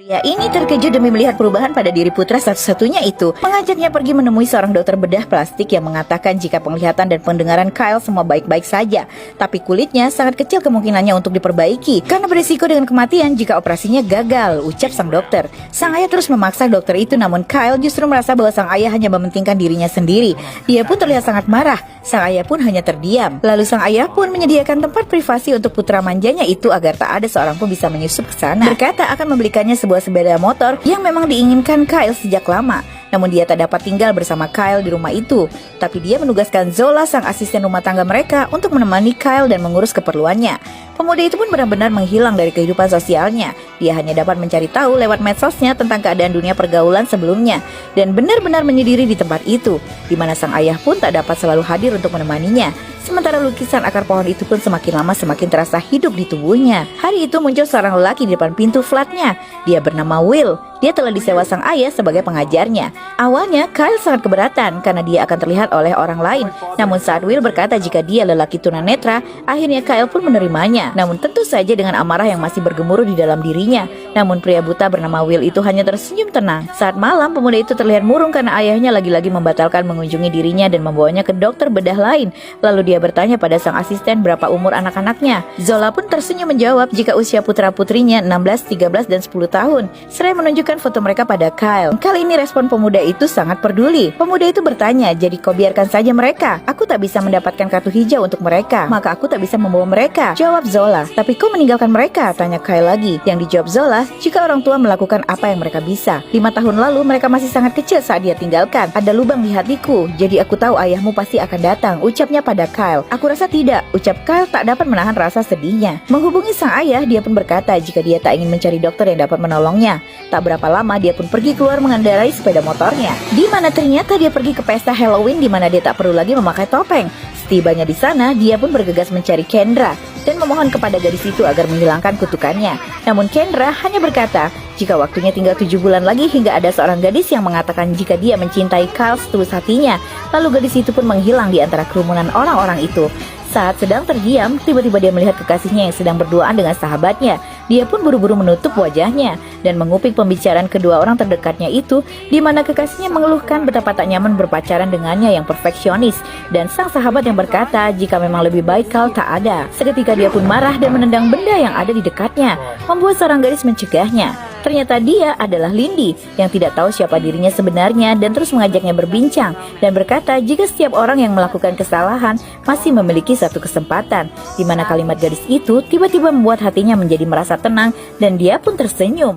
Pria ini terkejut demi melihat perubahan pada diri putra satu-satunya itu. Mengajaknya pergi menemui seorang dokter bedah plastik yang mengatakan jika penglihatan dan pendengaran Kyle semua baik-baik saja, tapi kulitnya sangat kecil kemungkinannya untuk diperbaiki karena berisiko dengan kematian jika operasinya gagal, ucap sang dokter. Sang ayah terus memaksa dokter itu, namun Kyle justru merasa bahwa sang ayah hanya mementingkan dirinya sendiri. Dia pun terlihat sangat marah. Sang ayah pun hanya terdiam. Lalu sang ayah pun menyediakan tempat privasi untuk putra manjanya itu agar tak ada seorang pun bisa menyusup ke sana. Berkata akan membelikannya sebuah sepeda motor yang memang diinginkan Kyle sejak lama. Namun dia tak dapat tinggal bersama Kyle di rumah itu. Tapi dia menugaskan Zola, sang asisten rumah tangga mereka, untuk menemani Kyle dan mengurus keperluannya. Pemuda itu pun benar-benar menghilang dari kehidupan sosialnya. Dia hanya dapat mencari tahu lewat medsosnya tentang keadaan dunia pergaulan sebelumnya. Dan benar-benar menyendiri di tempat itu, di mana sang ayah pun tak dapat selalu hadir untuk menemaninya. Sementara lukisan akar pohon itu pun semakin lama semakin terasa hidup di tubuhnya. Hari itu muncul seorang lelaki di depan pintu flatnya. Dia bernama Will. Dia telah disewa sang ayah sebagai pengajarnya. Awalnya Kyle sangat keberatan karena dia akan terlihat oleh orang lain. Namun saat Will berkata jika dia lelaki tunanetra, akhirnya Kyle pun menerimanya. Namun tentu saja dengan amarah yang masih bergemuruh di dalam dirinya. Namun pria buta bernama Will itu hanya tersenyum tenang. Saat malam, pemuda itu terlihat murung karena ayahnya lagi-lagi membatalkan mengunjungi dirinya dan membawanya ke dokter bedah lain. Lalu dia bertanya pada sang asisten berapa umur anak-anaknya. Zola pun tersenyum menjawab jika usia putra-putrinya 16, 13, dan 10 tahun. Seraya menunjukkan foto mereka pada Kyle. Kali ini respon pemuda itu sangat peduli. Pemuda itu bertanya, jadi kau biarkan saja mereka. Aku tak bisa mendapatkan kartu hijau untuk mereka, maka aku tak bisa membawa mereka, jawab Zola. Tapi kau meninggalkan mereka, tanya Kyle lagi. Yang dijawab Zola, jika orang tua melakukan apa yang mereka bisa. 5 tahun lalu mereka masih sangat kecil saat dia tinggalkan. Ada lubang di hatiku, jadi aku tahu ayahmu pasti akan datang, ucapnya pada Kyle. Aku rasa tidak, ucap Kyle tak dapat menahan rasa sedihnya. Menghubungi sang ayah, dia pun berkata jika dia tak ingin mencari dokter yang dapat menolongnya. Tak berapa lama dia pun pergi keluar mengendarai sepeda motornya, di mana ternyata dia pergi ke pesta Halloween di mana dia tak perlu lagi memakai topeng. Setibanya di sana, dia pun bergegas mencari Kendra dan memohon kepada gadis itu agar menghilangkan kutukannya. Namun Kendra hanya berkata jika waktunya tinggal 7 bulan lagi hingga ada seorang gadis yang mengatakan jika dia mencintai Kyle setulus hatinya. Lalu gadis itu pun menghilang di antara kerumunan orang-orang itu. Saat sedang terdiam, tiba-tiba dia melihat kekasihnya yang sedang berduaan dengan sahabatnya. Dia pun buru-buru menutup wajahnya dan mengupik pembicaraan kedua orang terdekatnya itu, di mana kekasihnya mengeluhkan betapa tak nyaman berpacaran dengannya yang perfeksionis. Dan sang sahabat yang berkata jika memang lebih baik Kyle tak ada. Seketika dia pun marah dan menendang benda yang ada di dekatnya, membuat seorang gadis mencegahnya. Ternyata dia adalah Lindy yang tidak tahu siapa dirinya sebenarnya dan terus mengajaknya berbincang dan berkata jika setiap orang yang melakukan kesalahan masih memiliki satu kesempatan, di mana kalimat gadis itu tiba-tiba membuat hatinya menjadi merasa tenang dan dia pun tersenyum.